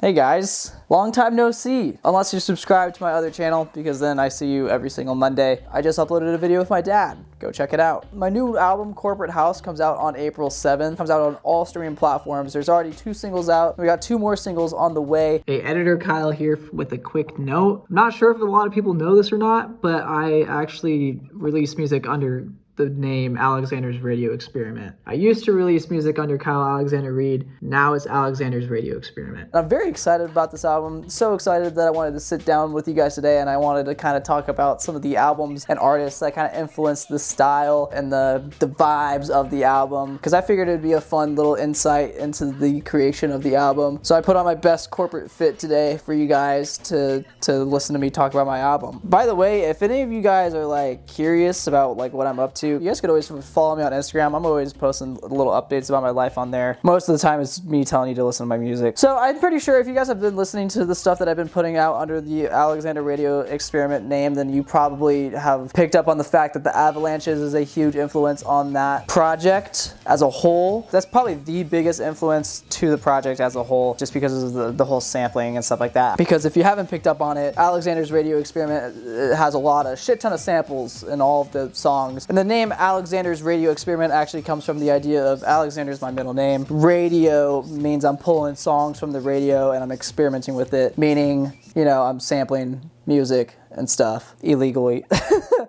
Hey guys, long time no see. Unless you're subscribed to my other channel, because then I see you every single Monday. I just uploaded a video with my dad. Go check it out. My new album, Corporate House, comes out on April 7th. Comes out on all streaming platforms. There's already 2 singles out. We got 2 more singles on the way. Hey, editor Kyle here with a quick note. I'm not sure if a lot of people know this or not, but I actually release music under the name Alexander's Radio Experiment. I used to release music under Kyle Alexander Reid. Now it's Alexander's Radio Experiment. I'm very excited about this album. So excited that I wanted to sit down with you guys today and I wanted to kind of talk about some of the albums and artists that kind of influenced the style and the vibes of the album, because I figured it'd be a fun little insight into the creation of the album. So I put on my best corporate fit today for you guys to listen to me talk about my album. By the way, if any of you guys are like curious about like what I'm up to, you guys could always follow me on Instagram. I'm always posting little updates about my life on there. Most of the time it's me telling you to listen to my music. So I'm pretty sure if you guys have been listening to the stuff that I've been putting out under the Alexander Radio Experiment name, then you probably have picked up on the fact that the Avalanches is a huge influence on that project as a whole. That's probably the biggest influence to the project as a whole, just because of the whole sampling and stuff like that. Because if you haven't picked up on it, Alexander's Radio Experiment has a shit ton of samples in all of the songs. And the name Alexander's Radio Experiment actually comes from the idea of Alexander's my middle name. Radio means I'm pulling songs from the radio and I'm experimenting with it, meaning, you know, I'm sampling music and stuff illegally.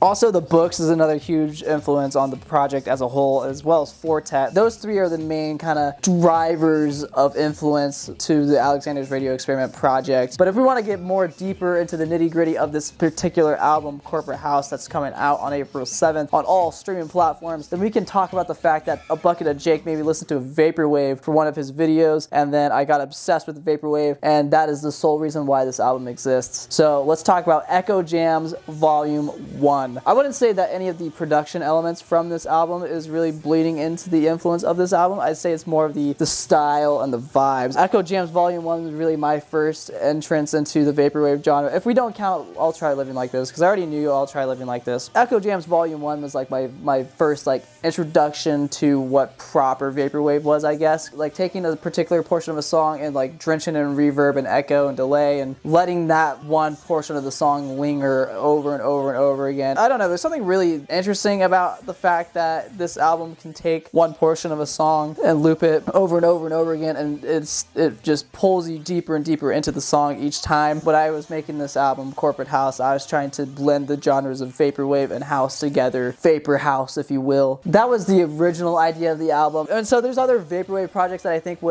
Also, the books is another huge influence on the project as a whole, as well as Fortet. Those 3 are the main kind of drivers of influence to the Alexander's Radio Experiment project. But if we want to get more deeper into the nitty-gritty of this particular album, Corporate House, that's coming out on April 7th on all streaming platforms, then we can talk about the fact that A Bucket of Jake made me listen to Vaporwave for one of his videos, and then I got obsessed with Vaporwave, and that is the sole reason why this album exists. So let's talk about Echo Jams Volume 1. I wouldn't say that any of the production elements from this album is really bleeding into the influence of this album. I'd say it's more of the style and the vibes. Echo Jams Volume 1 was really my first entrance into the Vaporwave genre. If we don't count I'll Try Living Like This, because I already knew I'll Try Living Like This. Echo Jams Volume 1 was like my first like introduction to what proper Vaporwave was, I guess. Like taking a particular portion of a song and like drenching it in reverb and echo and delay and letting that one portion of the song linger over and over and over again. I don't know, there's something really interesting about the fact that this album can take one portion of a song and loop it over and over and over again, and it just pulls you deeper and deeper into the song each time. When I was making this album, Corporate House, I was trying to blend the genres of Vaporwave and house together. Vapor House, if you will. That was the original idea of the album. And so there's other Vaporwave projects that I think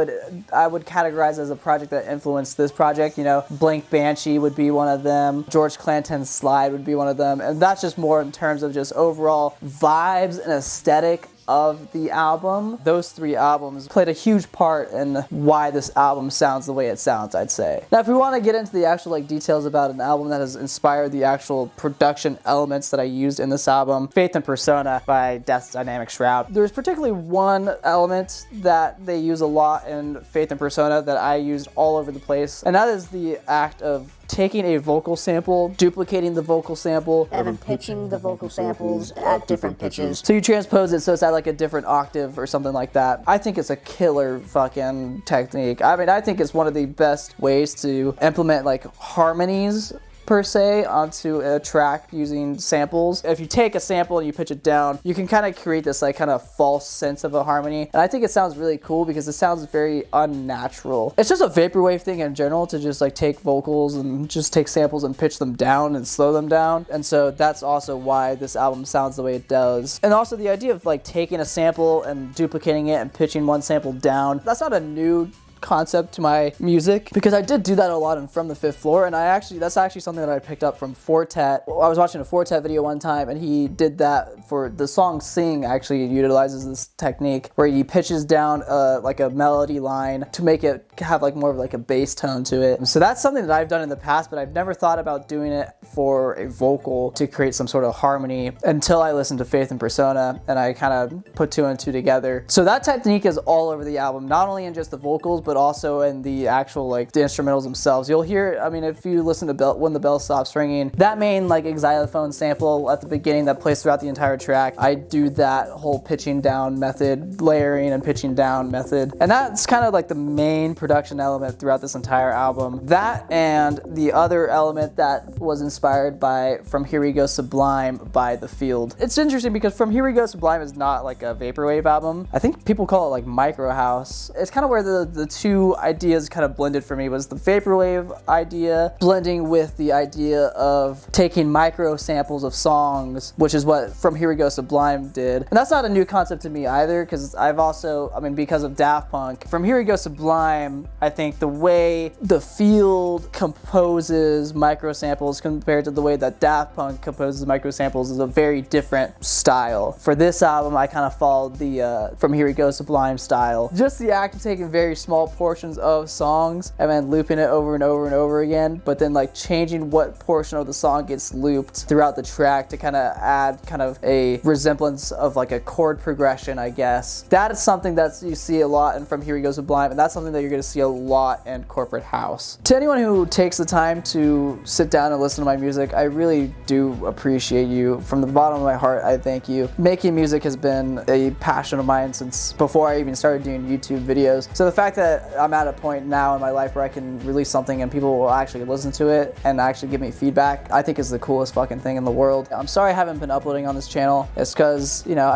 I would categorize as a project that influenced this project. You know, Blank Banshee would be one of them. George Clanton's Slide would be one of them. And that's just more in terms of just overall vibes and aesthetic of the album. Those 3 albums played a huge part in why this album sounds the way it sounds, I'd say. Now, if we want to get into the actual like details about an album that has inspired the actual production elements that I used in this album, Faith and Persona by Death's Dynamic Shroud. There's particularly one element that they use a lot in Faith and Persona that I used all over the place, and that is the act of taking a vocal sample, duplicating the vocal sample, and then pitching the vocal samples at different pitches. So you transpose it so it's at like a different octave or something like that. I think it's a killer fucking technique. I mean, I think it's one of the best ways to implement like harmonies per se onto a track using samples. If you take a sample and you pitch it down, you can kind of create this like kind of false sense of a harmony, and I think it sounds really cool because it sounds very unnatural. It's just a Vaporwave thing in general to just like take vocals and just take samples and pitch them down and slow them down, and so that's also why this album sounds the way it does. And also the idea of like taking a sample and duplicating it and pitching one sample down, that's not a new concept to my music, because I did do that a lot in From the Fifth Floor, and that's actually something that I picked up from Fortet. I was watching a Fortet video one time and he did that for the song Sing. Actually utilizes this technique where he pitches down like a melody line to make it have like more of like a bass tone to it. So that's something that I've done in the past, but I've never thought about doing it for a vocal to create some sort of harmony until I listened to Faith and Persona and I kind of put 2 and 2 together. So that technique is all over the album, not only in just the vocals, but also in the actual like the instrumentals themselves. You'll hear, I mean, if you listen to When the Bell Stops Ringing, that main like xylophone sample at the beginning that plays throughout the entire track, I do that whole pitching down method, layering and pitching down method, and that's kind of like the main production element throughout this entire album. That and the other element that was inspired by From Here We Go Sublime by The Field. It's interesting because From Here We Go Sublime is not like a vaporwave album. I think people call it like micro house. It's kind of where the two ideas kind of blended for me, was the vaporwave idea blending with the idea of taking micro samples of songs, which is what From Here We Go Sublime did. And that's not a new concept to me either, because I've also, I mean, because of Daft Punk, From Here We Go Sublime, I think the way The Field composes micro samples compared to the way that Daft Punk composes micro samples is a very different style. For this album, I kind of followed the From Here We Go Sublime style. Just the act of taking very small portions of songs and then looping it over and over and over again, but then like changing what portion of the song gets looped throughout the track to kind of add kind of a resemblance of like a chord progression, I guess. That is something that you see a lot in From Here We Go Sublime, and that's something that you're going to see a lot in Corporate House. To anyone who takes the time to sit down and listen to my music, I really do appreciate you. From the bottom of my heart, I thank you. Making music has been a passion of mine since before I even started doing YouTube videos. So the fact that I'm at a point now in my life where I can release something and people will actually listen to it and actually give me feedback, I think is the coolest fucking thing in the world. I'm sorry I haven't been uploading on this channel. It's because, you know,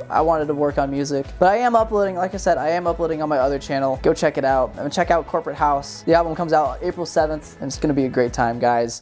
I wanted to work on music. But I am uploading, like I said, I am uploading on my other channel. Go check it out. And check out Corporate House. The album comes out April 7th, and it's gonna be a great time, guys.